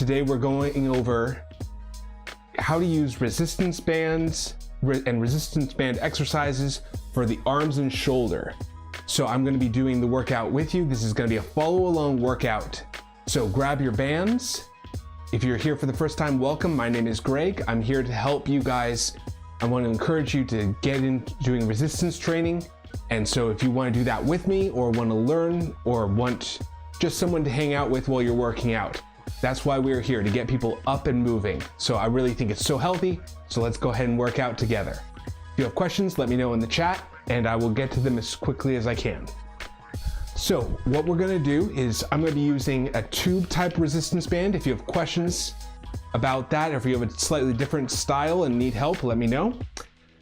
Today we're going over how to use resistance bands and resistance band exercises for the arms and shoulder. So I'm going to be doing the workout with you. This is going to be a follow along workout. So grab your bands. If you're here for the first time, welcome. My name is Greg. I'm here to help you guys. I want to encourage you to get into doing resistance training. And so if you want to do that with me, or want to learn, or want just someone to hang out with while you're working out, that's why we're here, to get people up and moving. So I really think it's so healthy. So let's go ahead and work out together. If you have questions, let me know in the chat and I will get to them as quickly as I can. So what we're gonna do is I'm gonna be using a tube type resistance band. If you have questions about that, or if you have a slightly different style and need help, let me know.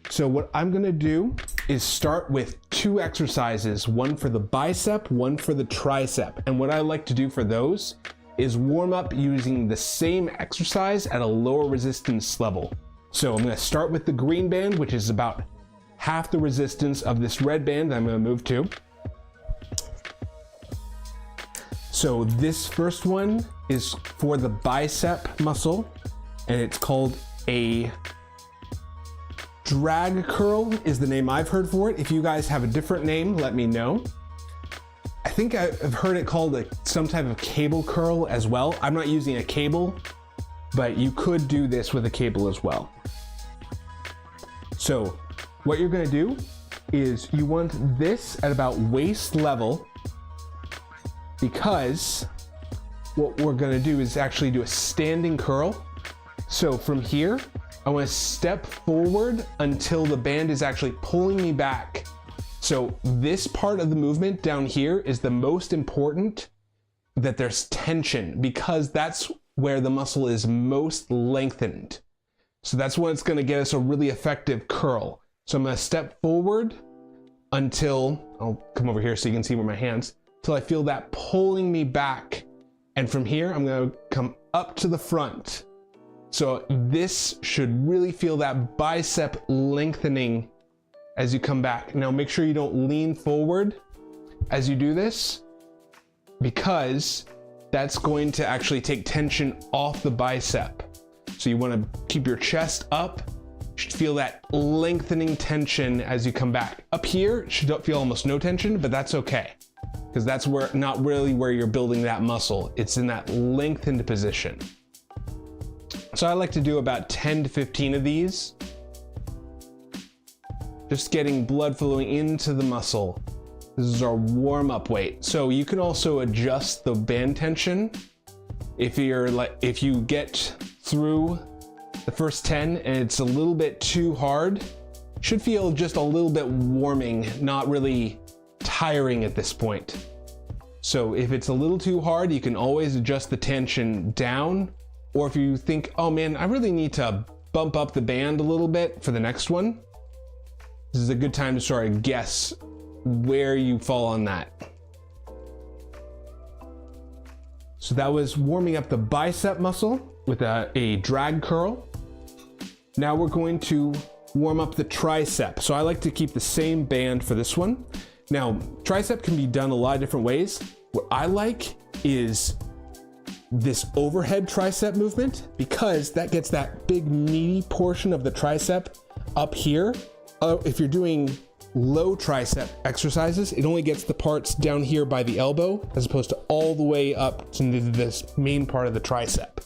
So what I'm gonna do is start with two exercises, one for the bicep, one for the tricep. And what I like to do for those is warm up using the same exercise at a lower resistance level. So I'm gonna start with the green band, which is about half the resistance of this red band that I'm gonna move to. So this first one is for the bicep muscle, and it's called a drag curl is the name I've heard for it. If you guys have a different name, let me know. I think I've heard it called some type of cable curl as well. I'm not using a cable, but you could do this with a cable as well. So what you're gonna do is you want this at about waist level, because what we're gonna do is actually do a standing curl. So from here, I want to step forward until the band is actually pulling me back. So this part of the movement down here is the most important, that there's tension, because that's where the muscle is most lengthened. So that's when it's going to get us a really effective curl. So I'm going to step forward until, I'll come over here so you can see where my hands, till I feel that pulling me back. And from here, I'm going to come up to the front. So this should really feel that bicep lengthening as you come back. Now make sure you don't lean forward as you do this, because that's going to actually take tension off the bicep. So you want to keep your chest up. You should feel that lengthening tension as you come back. Up here, it should feel almost no tension, but that's okay, because that's not really where you're building that muscle. It's in that lengthened position. So I like to do about 10 to 15 of these, just getting blood flowing into the muscle. This is our warm-up weight. So you can also adjust the band tension. If you get through the first 10 and it's a little bit too hard, it should feel just a little bit warming, not really tiring at this point. So if it's a little too hard, you can always adjust the tension down. Or if you think, oh man, I really need to bump up the band a little bit for the next one, this is a good time to sort of guess where you fall on that. So that was warming up the bicep muscle with a drag curl. Now we're going to warm up the tricep. So I like to keep the same band for this one. Now, tricep can be done a lot of different ways. What I like is this overhead tricep movement, because that gets that big meaty portion of the tricep up here. If you're doing low tricep exercises, it only gets the parts down here by the elbow, as opposed to all the way up to this main part of the tricep.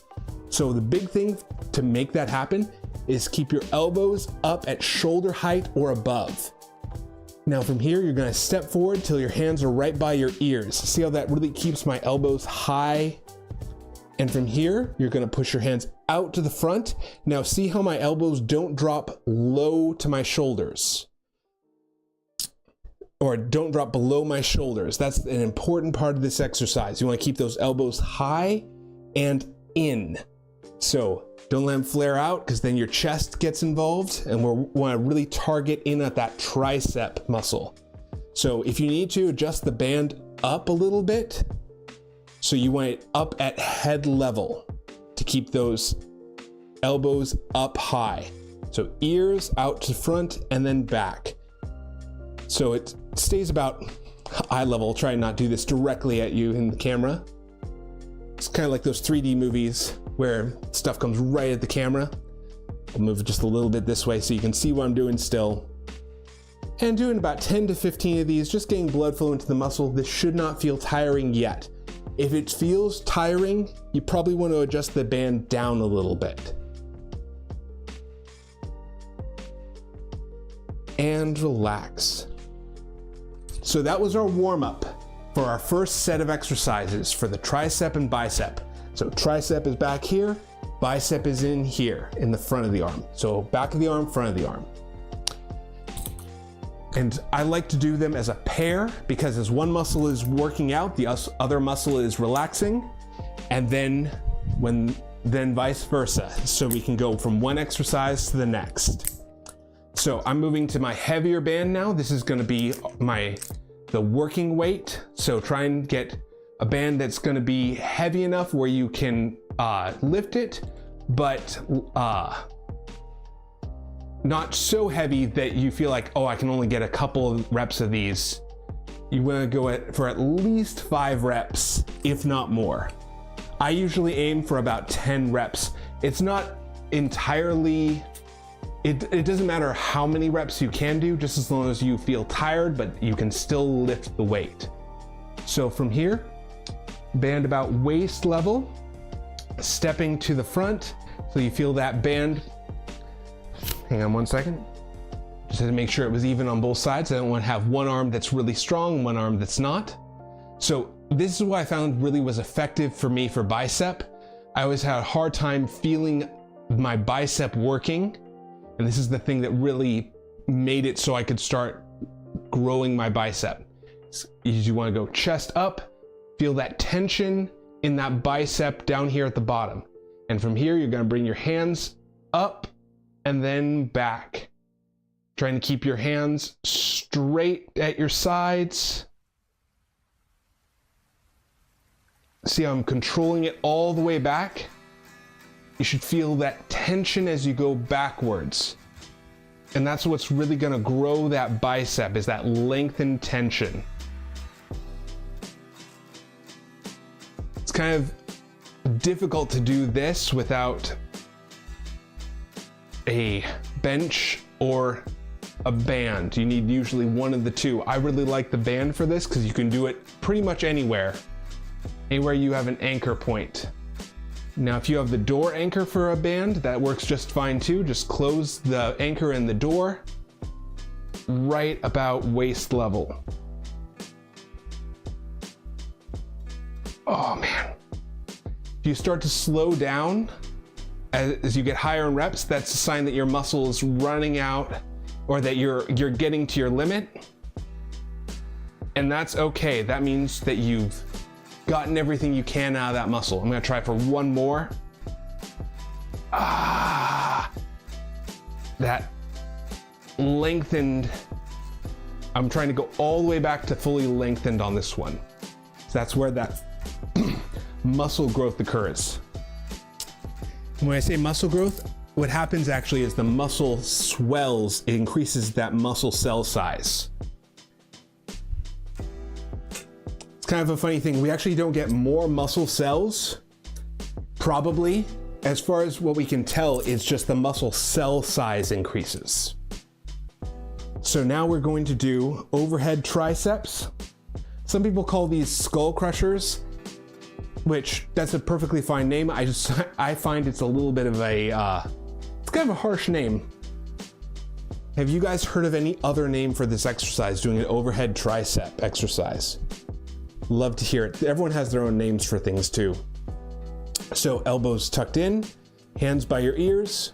So the big thing to make that happen is keep your elbows up at shoulder height or above. Now from here, you're gonna step forward till your hands are right by your ears. See how that really keeps my elbows high? And from here, you're gonna push your hands out to the front. Now see how my elbows don't drop low to my shoulders, or don't drop below my shoulders. That's an important part of this exercise. You wanna keep those elbows high and in. So don't let them flare out, because then your chest gets involved, and we wanna really target in at that tricep muscle. So if you need to, adjust the band up a little bit. So you want it up at head level to keep those elbows up high. So ears out to front and then back. So it stays about eye level. Try and not do this directly at you in the camera. It's kind of like those 3D movies where stuff comes right at the camera. I'll move it just a little bit this way so you can see what I'm doing still. And doing about 10 to 15 of these, just getting blood flow into the muscle. This should not feel tiring yet. If it feels tiring, you probably want to adjust the band down a little bit. And relax. So that was our warm-up for our first set of exercises for the tricep and bicep. So tricep is back here, bicep is in here in the front of the arm. So back of the arm, front of the arm. And I like to do them as a pair because as one muscle is working out, the other muscle is relaxing, and then vice versa. So we can go from one exercise to the next. So I'm moving to my heavier band now. This is gonna be the working weight. So try and get a band that's gonna be heavy enough where you can lift it, but not so heavy that you feel like, oh, I can only get a couple of reps of these. You wanna go for at least 5 reps, if not more. I usually aim for about 10 reps. It's not entirely, it doesn't matter how many reps you can do, just as long as you feel tired, but you can still lift the weight. So from here, band about waist level, stepping to the front, so you feel that band. Hang on one second. Just had to make sure it was even on both sides. I don't want to have one arm that's really strong, one arm that's not. So this is what I found really was effective for me for bicep. I always had a hard time feeling my bicep working. And this is the thing that really made it so I could start growing my bicep. You want to go chest up, feel that tension in that bicep down here at the bottom. And from here, you're going to bring your hands up and then back. Trying to keep your hands straight at your sides. See how I'm controlling it all the way back? You should feel that tension as you go backwards. And that's what's really gonna grow that bicep, is that lengthened tension. It's kind of difficult to do this without a bench or a band. You need usually one of the two. I really like the band for this because you can do it pretty much anywhere you have an anchor point. Now, if you have the door anchor for a band, that works just fine too. Just close the anchor in the door right about waist level. Oh man. If you start to slow down, as you get higher in reps, that's a sign that your muscle is running out or that you're getting to your limit. And that's okay. That means that you've gotten everything you can out of that muscle. I'm gonna try for one more. That lengthened. I'm trying to go all the way back to fully lengthened on this one. So that's where that muscle growth occurs. When I say muscle growth, what happens actually is the muscle swells, it increases that muscle cell size. It's kind of a funny thing. We actually don't get more muscle cells, probably. As far as what we can tell, it's just the muscle cell size increases. So now we're going to do overhead triceps. Some people call these skull crushers, which that's a perfectly fine name. I find it's a little bit of a, it's kind of a harsh name. Have you guys heard of any other name for this exercise, doing an overhead tricep exercise? Love to hear it. Everyone has their own names for things too. So elbows tucked in, hands by your ears,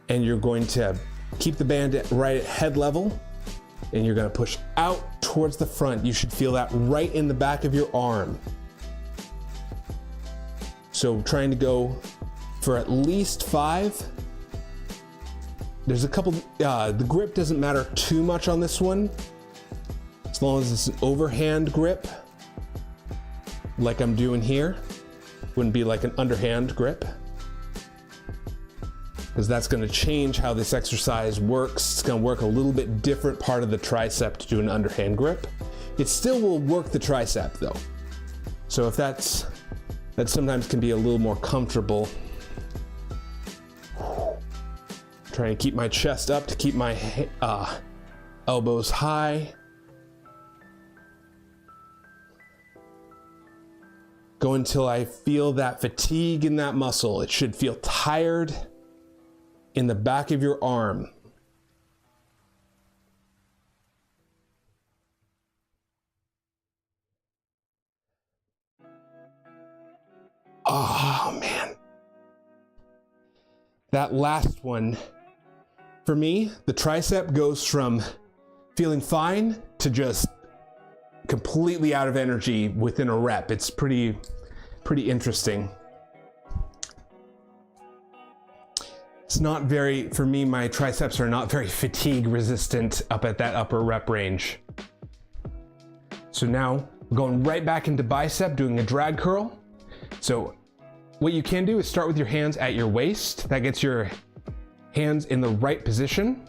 and you're going to keep the band right at head level, and you're gonna push out towards the front. You should feel that right in the back of your arm. So trying to go for at least 5. There's a couple, the grip doesn't matter too much on this one, as long as it's an overhand grip, like I'm doing here. Wouldn't be like an underhand grip, because that's gonna change how this exercise works. It's gonna work a little bit different part of the tricep to do an underhand grip. It still will work the tricep though. So if that sometimes can be a little more comfortable. Trying to keep my chest up to keep my elbows high. Go until I feel that fatigue in that muscle. It should feel tired in the back of your arm. Oh man. That last one, for me, the tricep goes from feeling fine to just completely out of energy within a rep. It's pretty interesting. It's not very, for me, my triceps are not very fatigue resistant up at that upper rep range. So now we're going right back into bicep, doing a drag curl. So what you can do is start with your hands at your waist. That gets your hands in the right position.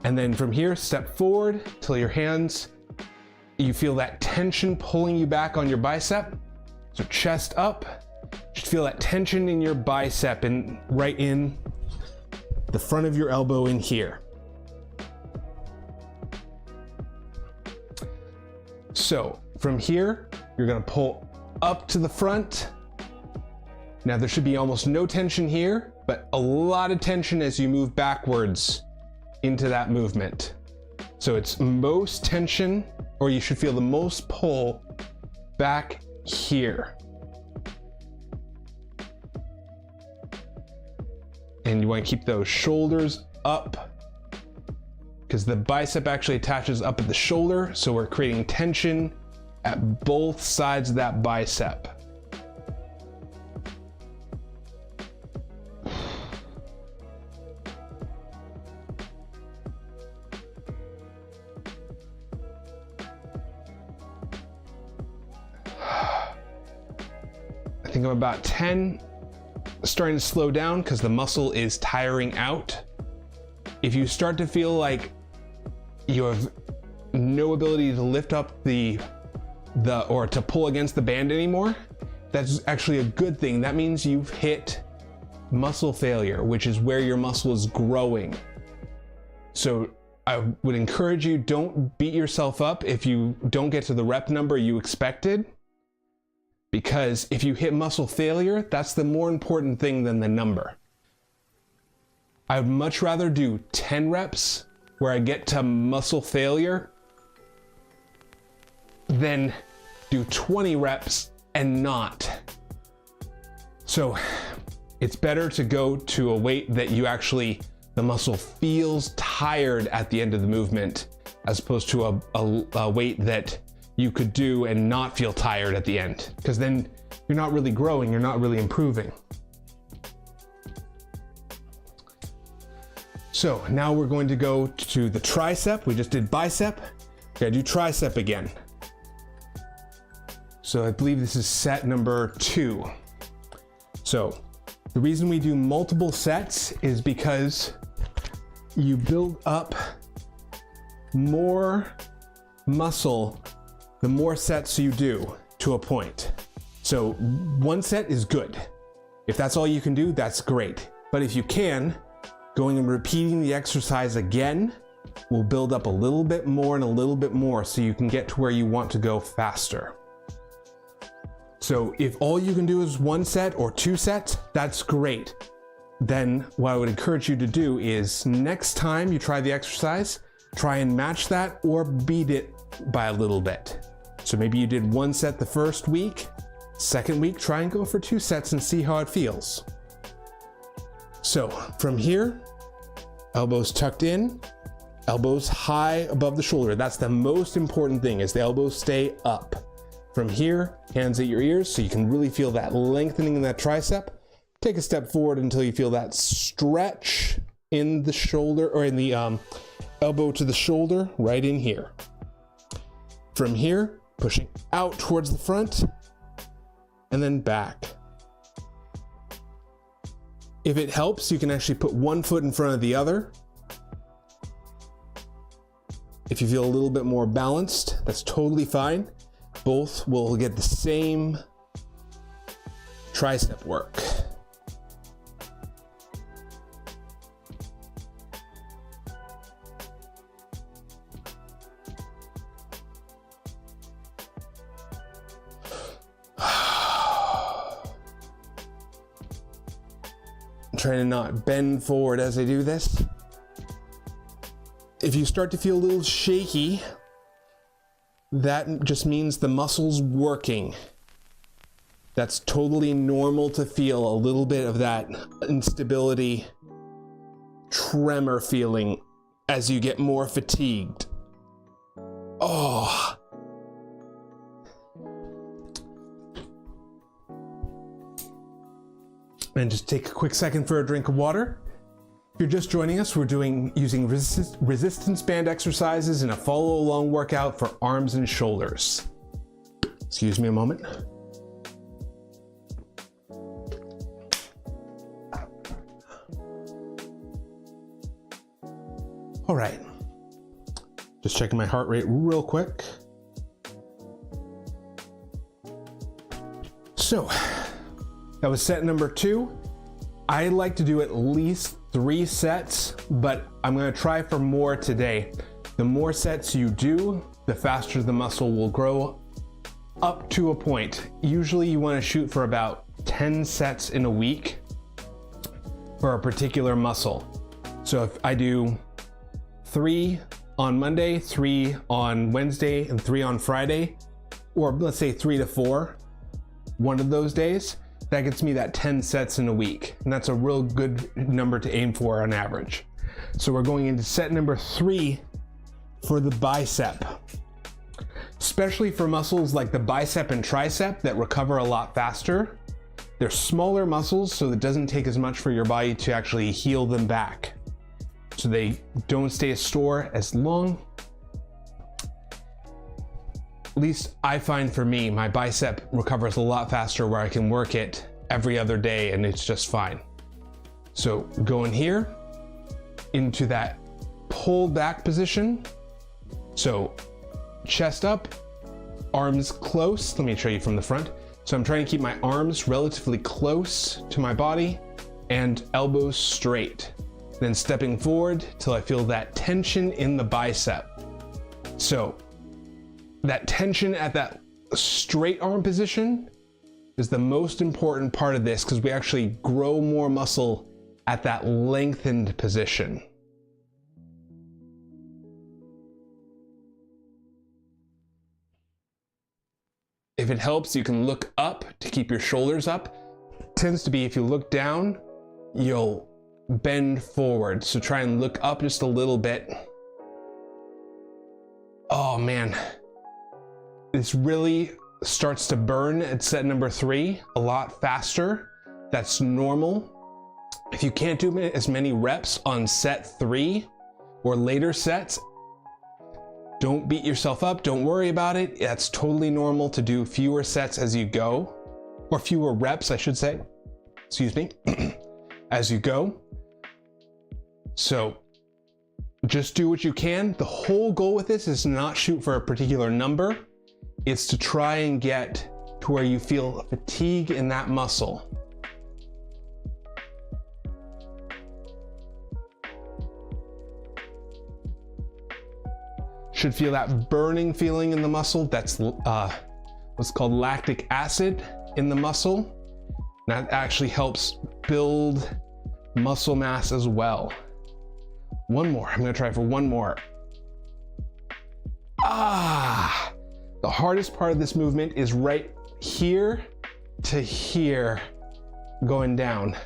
And then from here, step forward till your hands, you feel that tension pulling you back on your bicep. So chest up, just feel that tension in your bicep and right in the front of your elbow in here. So from here, you're gonna pull up to the front. Now there should be almost no tension here, but a lot of tension as you move backwards into that movement. So it's most tension, or you should feel the most pull back here. And you want to keep those shoulders up because the bicep actually attaches up at the shoulder. So we're creating tension at both sides of that bicep. I think I'm about 10, starting to slow down because the muscle is tiring out. If you start to feel like you have no ability to lift up or to pull against the band anymore, that's actually a good thing. That means you've hit muscle failure, which is where your muscle is growing. So I would encourage you, don't beat yourself up if you don't get to the rep number you expected. Because if you hit muscle failure, that's the more important thing than the number. I would much rather do 10 reps where I get to muscle failure than do 20 reps and not. So it's better to go to a weight that you actually, the muscle feels tired at the end of the movement, as opposed to a weight that you could do and not feel tired at the end, because then you're not really growing, you're not really improving. So now we're going to go to the tricep. We just did bicep. We're gonna do tricep again. So I believe this is set number 2. So the reason we do multiple sets is because you build up more muscle the more sets you do to a point. So one set is good. If that's all you can do, that's great. But if you can, going and repeating the exercise again will build up a little bit more and a little bit more so you can get to where you want to go faster. So if all you can do is 1 set or 2 sets, that's great. Then what I would encourage you to do is next time you try the exercise, try and match that or beat it by a little bit. So maybe you did 1 set the first week, second week, try and go for 2 sets and see how it feels. So from here, elbows tucked in, elbows high above the shoulder. That's the most important thing, is the elbows stay up. From here, hands at your ears so you can really feel that lengthening in that tricep. Take a step forward until you feel that stretch in the shoulder, or in the elbow to the shoulder, right in here. From here, pushing out towards the front and then back. If it helps, you can actually put 1 foot in front of the other. If you feel a little bit more balanced, that's totally fine. Both will get the same tricep work. Trying to not bend forward as I do this. If you start to feel a little shaky, that just means the muscle's working. That's totally normal to feel a little bit of that instability, tremor feeling as you get more fatigued. Oh. And just take a quick second for a drink of water. If you're just joining us, we're using resistance band exercises in a follow along workout for arms and shoulders. Excuse me a moment. All right, just checking my heart rate real quick. So that was set number 2. I like to do at least 3 sets, but I'm gonna try for more today. The more sets you do, the faster the muscle will grow up to a point. Usually you wanna shoot for about 10 sets in a week for a particular muscle. So if I do 3 on Monday, 3 on Wednesday, and 3 on Friday, or let's say 3 to 4, one of those days, that gets me that 10 sets in a week. And that's a real good number to aim for on average. So we're going into set number 3 for the bicep. Especially for muscles like the bicep and tricep that recover a lot faster. They're smaller muscles, so it doesn't take as much for your body to actually heal them back. So they don't stay sore as long. At least I find for me, my bicep recovers a lot faster where I can work it every other day and it's just fine. So going here into that pulled back position. So chest up, arms close. Let me show you from the front. So I'm trying to keep my arms relatively close to my body and elbows straight. Then stepping forward till I feel that tension in the bicep. So that tension at that straight arm position is the most important part of this because we actually grow more muscle at that lengthened position. If it helps, you can look up to keep your shoulders up. It tends to be if you look down, you'll bend forward. So try and look up just a little bit. Oh man. This really starts to burn at set number 3 a lot faster. That's normal. If you can't do as many reps on set 3 or later sets, don't beat yourself up. Don't worry about it. That's totally normal to do fewer sets as you go, or fewer reps, I should say. Excuse me, as you go. So just do what you can. The whole goal with this is not shoot for a particular number. It's to try and get to where you feel fatigue in that muscle. Should feel that burning feeling in the muscle. That's what's called lactic acid in the muscle. That actually helps build muscle mass as well. One more, I'm gonna try for one more. The hardest part of this movement is right here to here, going down.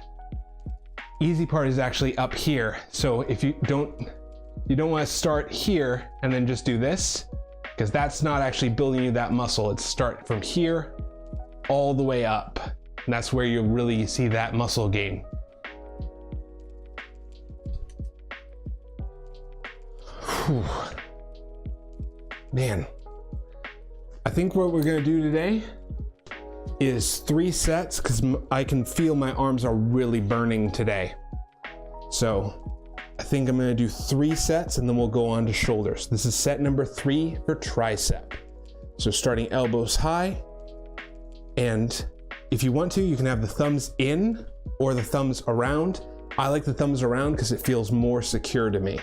Easy part is actually up here. So if you don't want to start here and then just do this, because that's not actually building you that muscle. It's start from here all the way up. And that's where you'll really see that muscle gain. Whew. Man, I think what we're gonna do today is 3 sets because I can feel my arms are really burning today. So I think I'm gonna do 3 sets and then we'll go on to shoulders. This is set number 3 for tricep. So starting elbows high, and if you want to, you can have the thumbs in or the thumbs around. I like the thumbs around because it feels more secure to me.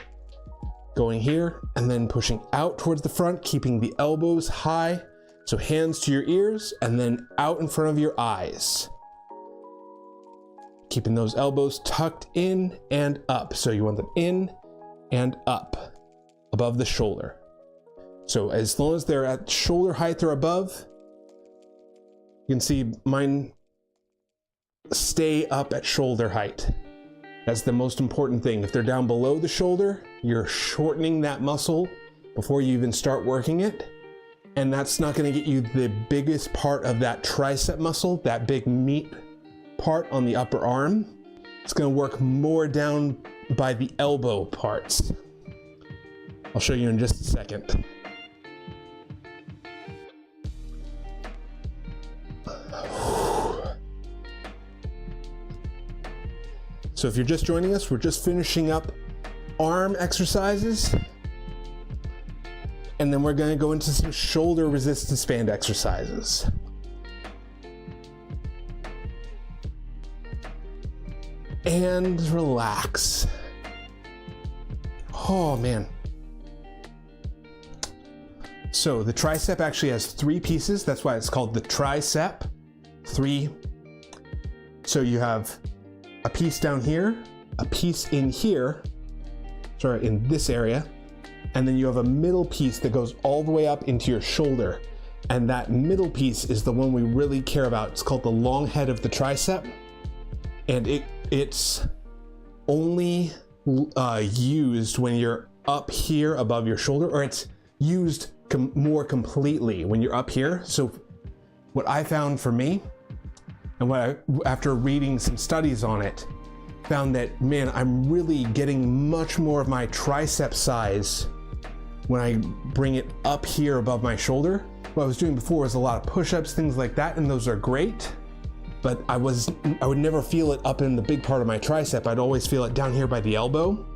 Going here and then pushing out towards the front, keeping the elbows high. So hands to your ears and then out in front of your eyes. keeping those elbows tucked in and up. So you want them in and up above the shoulder. So as long as they're at shoulder height or above, you can see mine stay up at shoulder height. That's the most important thing. If they're down below the shoulder, you're shortening that muscle before you even start working it. And that's not going to get you the biggest part of that tricep muscle, that big meat part on the upper arm. It's going to work more down by the elbow parts. I'll show you in just a second. So if you're just joining us, we're just finishing up arm exercises. And then we're going to go into some shoulder resistance band exercises. And relax. Oh man. So the tricep actually has 3 pieces. That's why it's called the tricep. 3. So you have a piece down here, a piece in here, sorry, in this area, and then you have a middle piece that goes all the way up into your shoulder. And that middle piece is the one we really care about. It's called the long head of the tricep. And it's only used when you're up here above your shoulder, or it's used more completely when you're up here. So what I found for me, and after reading some studies on it, found that, man, I'm really getting much more of my tricep size when I bring it up here above my shoulder. What I was doing before was a lot of push-ups, things like that, and those are great. But I would never feel it up in the big part of my tricep. I'd always feel it down here by the elbow,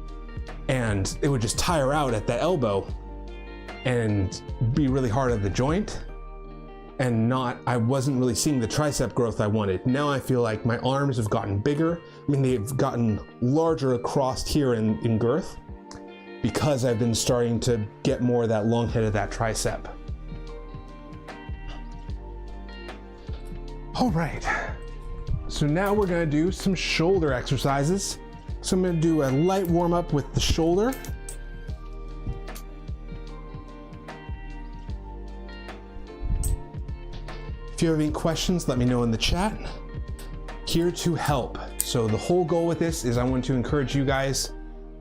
and it would just tire out at the elbow and be really hard at the joint. And I wasn't really seeing the tricep growth I wanted. Now I feel like my arms have gotten bigger. I mean, they've gotten larger across here in girth because I've been starting to get more of that long head of that tricep. All right, so now we're gonna do some shoulder exercises. So I'm gonna do a light warm up with the shoulder. If you have any questions, let me know in the chat. Here to help. So the whole goal with this is I want to encourage you guys.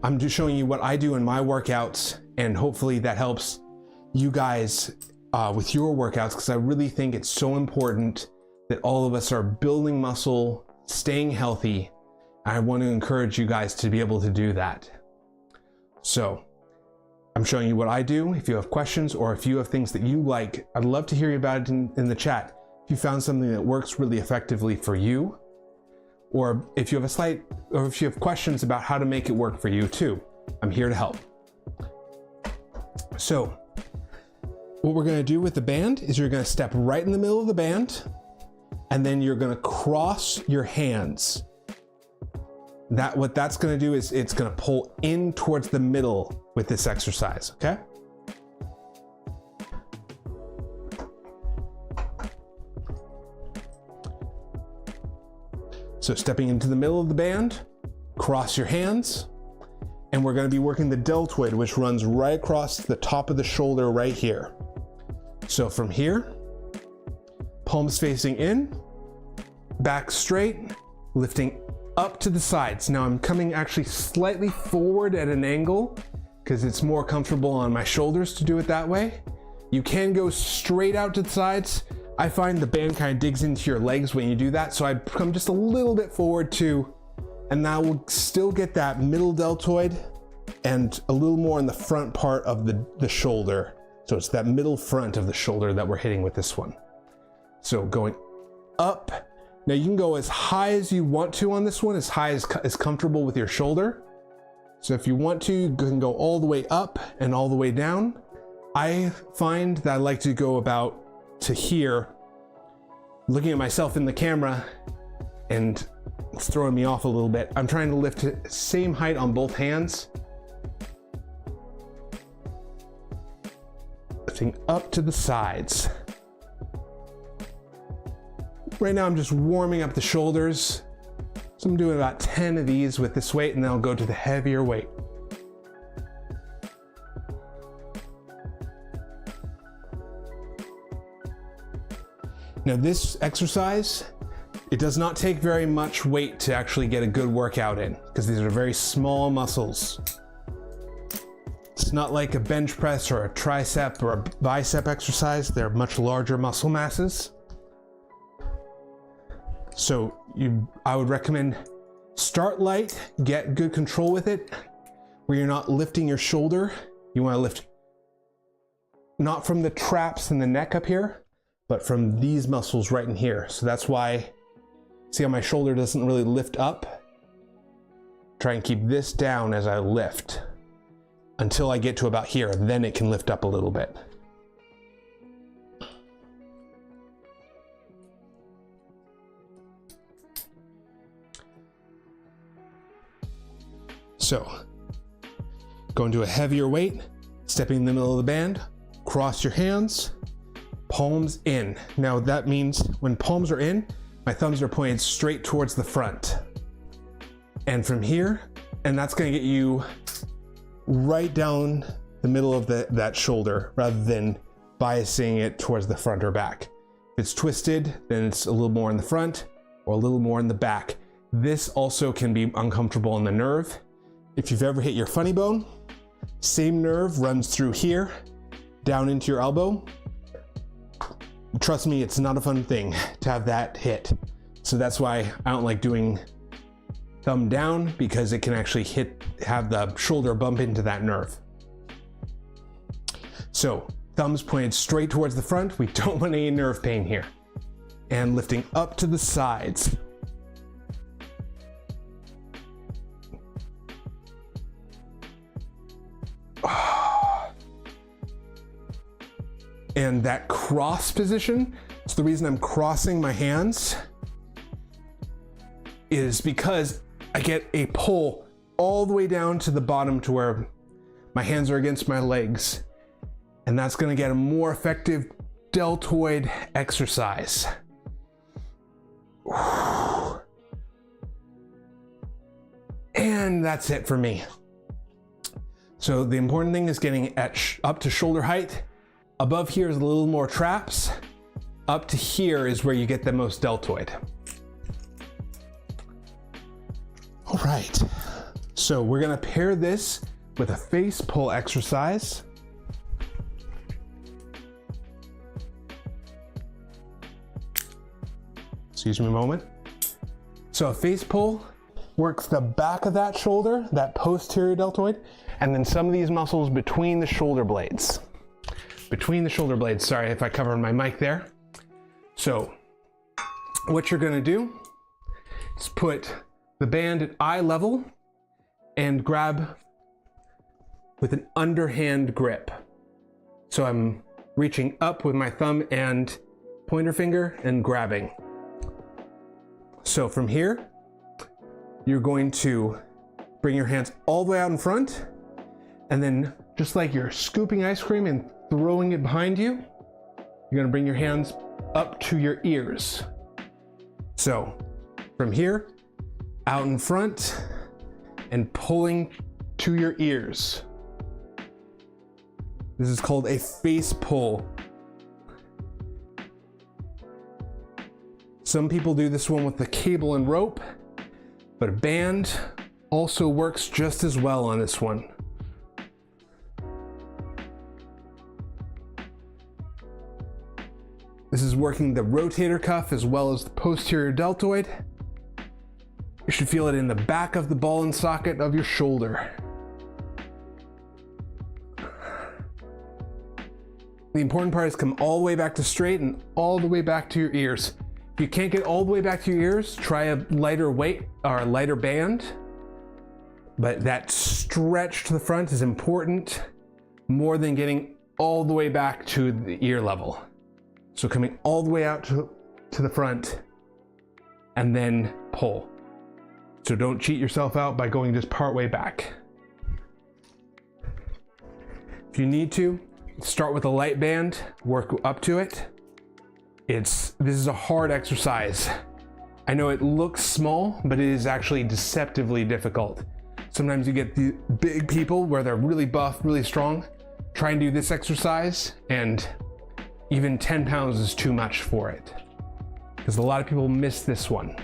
I'm just showing you what I do in my workouts, and hopefully that helps you guys with your workouts, because I really think it's so important that all of us are building muscle, staying healthy. I want to encourage you guys to be able to do that. So I'm showing you what I do. If you have questions or if you have things that you like, I'd love to hear about it in the chat. If you found something that works really effectively for you, or if you have questions about how to make it work for you too, I'm here to help. So what we're going to do with the band is you're going to step right in the middle of the band, and then you're going to cross your hands. What that's going to do is it's going to pull in towards the middle with this exercise, okay? So stepping into the middle of the band, cross your hands, and we're going to be working the deltoid, which runs right across the top of the shoulder right here. So from here, palms facing in, back straight, lifting up to the sides. Now I'm coming actually slightly forward at an angle because it's more comfortable on my shoulders to do it that way. You can go straight out to the sides. I find the band kind of digs into your legs when you do that, so I come just a little bit forward too, and now we'll still get that middle deltoid and a little more in the front part of the shoulder. So it's that middle front of the shoulder that we're hitting with this one. So going up. Now you can go as high as you want to on this one, as high as is comfortable with your shoulder. So if you want to, you can go all the way up and all the way down. I find that I like to go about to here, looking at myself in the camera, and it's throwing me off a little bit. I'm trying to lift to the same height on both hands. Lifting up to the sides. Right now I'm just warming up the shoulders So I'm doing about 10 of these with this weight, and then I'll go to the heavier weight. Now this exercise, it does not take very much weight to actually get a good workout in, because these are very small muscles. It's not like a bench press or a tricep or a bicep exercise. They're much larger muscle masses. So I would recommend start light, get good control with it, where you're not lifting your shoulder. You want to lift not from the traps and the neck up here, but from these muscles right in here. So that's why, see how my shoulder doesn't really lift up? Try and keep this down as I lift until I get to about here, then it can lift up a little bit. So, go into a heavier weight, stepping in the middle of the band, cross your hands, palms in. Now that means when palms are in, my thumbs are pointed straight towards the front. And from here, and that's gonna get you right down the middle of that shoulder rather than biasing it towards the front or back. If it's twisted, then it's a little more in the front or a little more in the back. This also can be uncomfortable in the nerve. If you've ever hit your funny bone, same nerve runs through here, down into your elbow. Trust me, it's not a fun thing to have that hit. So that's why I don't like doing thumb down, because it can actually have the shoulder bump into that nerve. So thumbs pointed straight towards the front. We don't want any nerve pain here. And lifting up to the sides. And that cross position, so the reason I'm crossing my hands is because I get a pull all the way down to the bottom to where my hands are against my legs. And that's gonna get a more effective deltoid exercise. And that's it for me. So the important thing is getting up to shoulder height. Above here is a little more traps. Up to here is where you get the most deltoid. All right, so we're gonna pair this with a face pull exercise. Excuse me a moment. So a face pull works the back of that shoulder, that posterior deltoid, and then some of these muscles between the shoulder blades. Between the shoulder blades, sorry if I covered my mic there. So what you're gonna do is put the band at eye level and grab with an underhand grip. So I'm reaching up with my thumb and pointer finger and grabbing. So from here, you're going to bring your hands all the way out in front, and then just like you're scooping ice cream and throwing it behind you, you're gonna bring your hands up to your ears. So from here, out in front and pulling to your ears. This is called a face pull. Some people do this one with the cable and rope, but a band also works just as well on this one. This is working the rotator cuff as well as the posterior deltoid. You should feel it in the back of the ball and socket of your shoulder. The important part is come all the way back to straight and all the way back to your ears. If you can't get all the way back to your ears, try a lighter weight or a lighter band. But that stretch to the front is important more than getting all the way back to the ear level. So coming all the way out to the front and then pull. So don't cheat yourself out by going just part way back. If you need to, start with a light band, work up to it. This is a hard exercise. I know it looks small, but it is actually deceptively difficult. Sometimes you get the big people where they're really buff, really strong, try and do this exercise, and even 10 pounds is too much for it. Because a lot of people miss this one.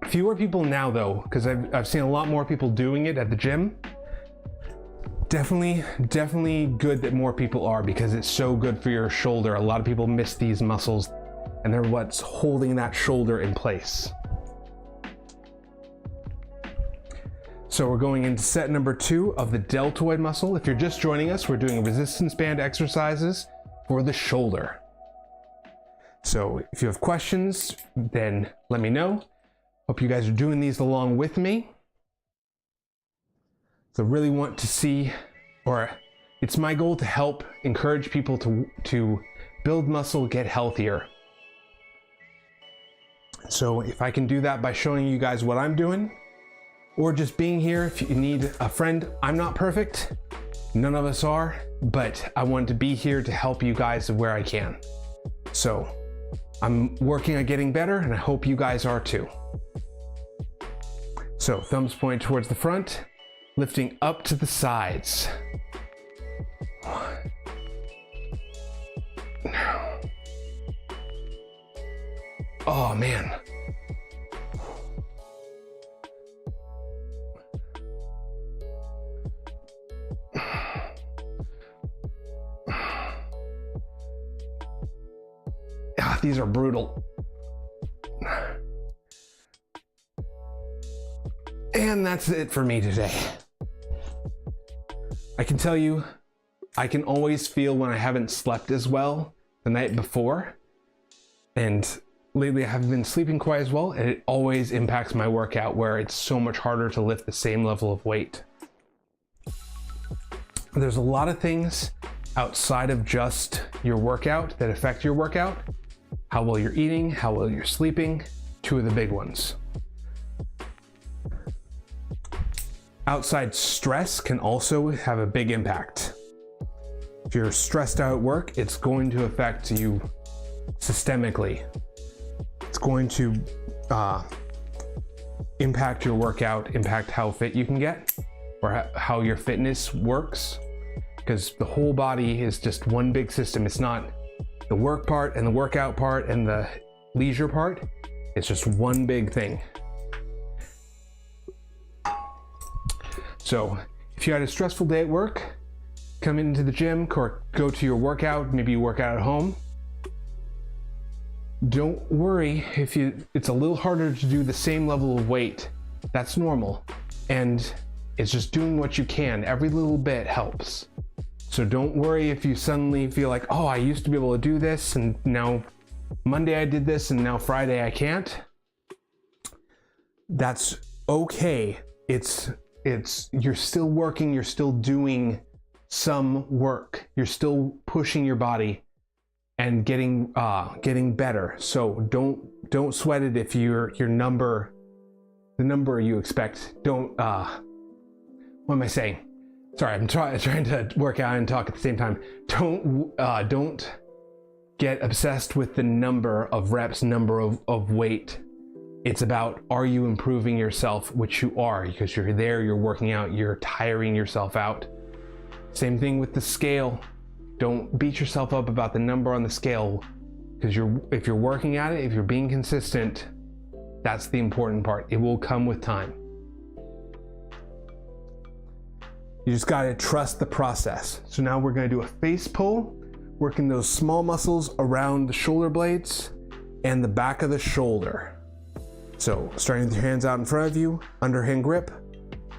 Fewer people now though, because I've seen a lot more people doing it at the gym. Definitely good that more people are, because it's so good for your shoulder. A lot of people miss these muscles, and they're what's holding that shoulder in place. So we're going into set number 2 of the deltoid muscle. If you're just joining us, we're doing resistance band exercises for the shoulder. So if you have questions, then let me know. Hope you guys are doing these along with me. So really want to see, or it's my goal to help encourage people to build muscle, get healthier. So if I can do that by showing you guys what I'm doing, or just being here if you need a friend. I'm not perfect, none of us are, but I want to be here to help you guys where I can. So I'm working on getting better, and I hope you guys are too. So thumbs point towards the front, lifting up to the sides. Oh man. These are brutal. And that's it for me today. I can tell you, I can always feel when I haven't slept as well the night before. And lately I haven't been sleeping quite as well, and it always impacts my workout, where it's so much harder to lift the same level of weight. There's a lot of things outside of just your workout that affect your workout. How well you're eating, how well you're sleeping, 2 of the big ones. Outside stress can also have a big impact. If you're stressed out at work, it's going to affect you systemically. It's going to impact your workout, impact how fit you can get, or how your fitness works, because the whole body is just one big system. It's not the work part and the workout part and the leisure part. It's just one big thing. So if you had a stressful day at work, come into the gym or go to your workout, maybe you work out at home. Don't worry if it's a little harder to do the same level of weight. That's normal. And it's just doing what you can. Every little bit helps. So don't worry if you suddenly feel like, oh, I used to be able to do this, and now Monday I did this, and now Friday I can't. That's okay. You're still working, you're still doing some work. You're still pushing your body and getting better. So don't sweat it if the number you expect. What am I saying? Sorry, I'm trying to work out and talk at the same time. Don't get obsessed with the number of reps, number of weight. It's about, are you improving yourself, which you are, because you're there, you're working out, you're tiring yourself out. Same thing with the scale. Don't beat yourself up about the number on the scale, because if you're working at it, if you're being consistent, that's the important part. It will come with time. You just gotta trust the process. So now we're gonna do a face pull, working those small muscles around the shoulder blades and the back of the shoulder. So starting with your hands out in front of you, underhand grip,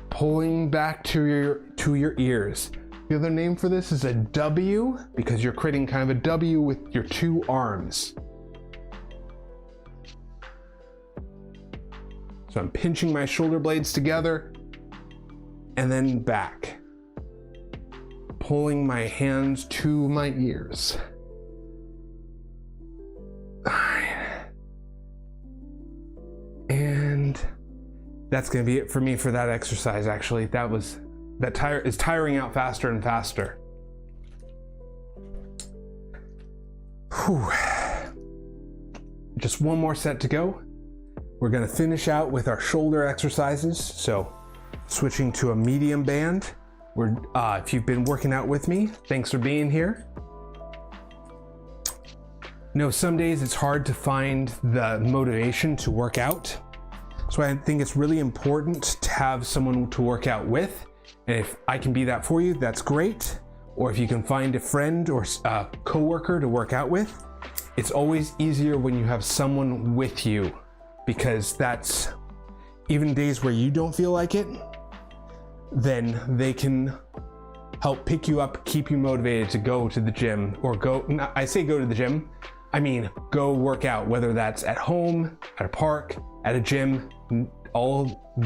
pulling back to your ears. The other name for this is a W, because you're creating kind of a W with your 2 arms. So I'm pinching my shoulder blades together and then back. Pulling my hands to my ears. And that's gonna be it for me for that exercise. Actually, that is tiring out faster and faster. Whew. Just one more set to go. We're gonna finish out with our shoulder exercises. So switching to a medium band. If you've been working out with me, thanks for being here. Some days it's hard to find the motivation to work out. So I think it's really important to have someone to work out with. And if I can be that for you, that's great. Or if you can find a friend or a coworker to work out with, it's always easier when you have someone with you, because that's even days where you don't feel like it, then they can help pick you up, keep you motivated to go to the gym, or I say go to the gym, I mean go work out, whether that's at home, at a park, at a gym,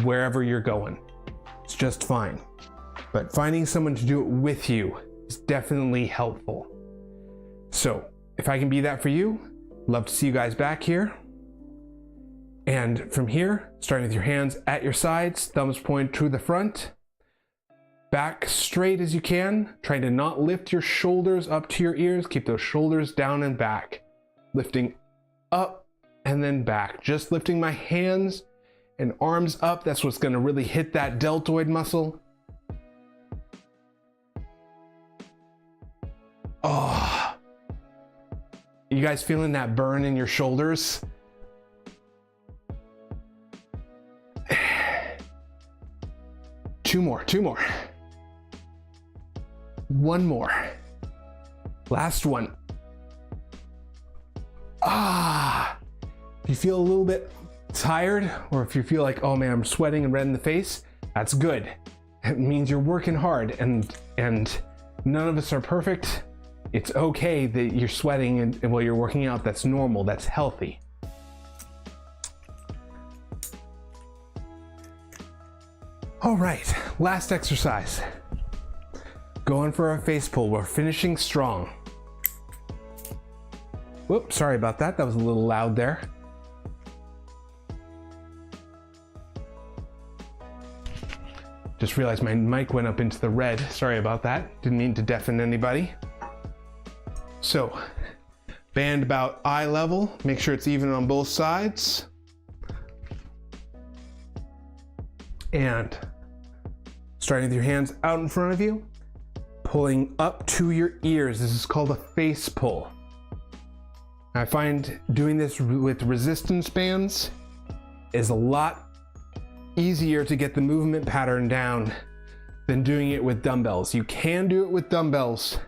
wherever you're going. It's just fine. But finding someone to do it with you is definitely helpful. So if I can be that for you, love to see you guys back here. And from here, starting with your hands at your sides, thumbs point to the front, back straight as you can, trying to not lift your shoulders up to your ears. Keep those shoulders down and back, lifting up and then back. Just lifting my hands and arms up. That's what's gonna really hit that deltoid muscle. Oh, you guys feeling that burn in your shoulders? Two more. One more. Last one. If you feel a little bit tired, or if you feel like, oh man, I'm sweating and red in the face, that's good. It means you're working hard, and none of us are perfect. It's okay that you're sweating and while you're working out. That's normal, that's healthy. All right, last exercise. Going for a face pull. We're finishing strong. Whoops, sorry about that. That was a little loud there. Just realized my mic went up into the red. Sorry about that. Didn't mean to deafen anybody. So, band about eye level. Make sure it's even on both sides. And starting with your hands out in front of you, pulling up to your ears. This is called a face pull. I find doing this with resistance bands is a lot easier to get the movement pattern down than doing it with dumbbells. You can do it with dumbbells,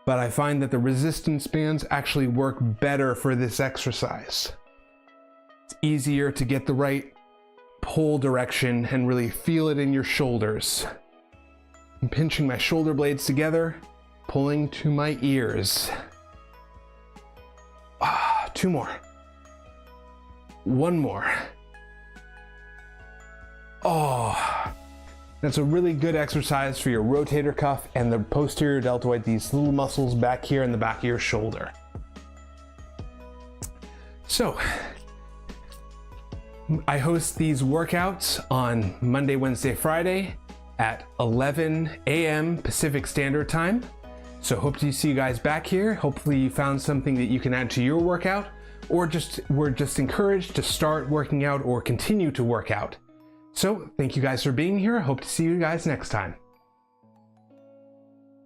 but I find that the resistance bands actually work better for this exercise. It's easier to get the right pull direction and really feel it in your shoulders. I'm pinching my shoulder blades together, pulling to my ears. Two more. One more. That's a really good exercise for your rotator cuff and the posterior deltoid, these little muscles back here in the back of your shoulder. So, I host these workouts on Monday, Wednesday, Friday at 11 a.m. Pacific Standard Time. So hope to see you guys back here. Hopefully you found something that you can add to your workout, or we're just encouraged to start working out or continue to work out. So thank you guys for being here. I hope to see you guys next time.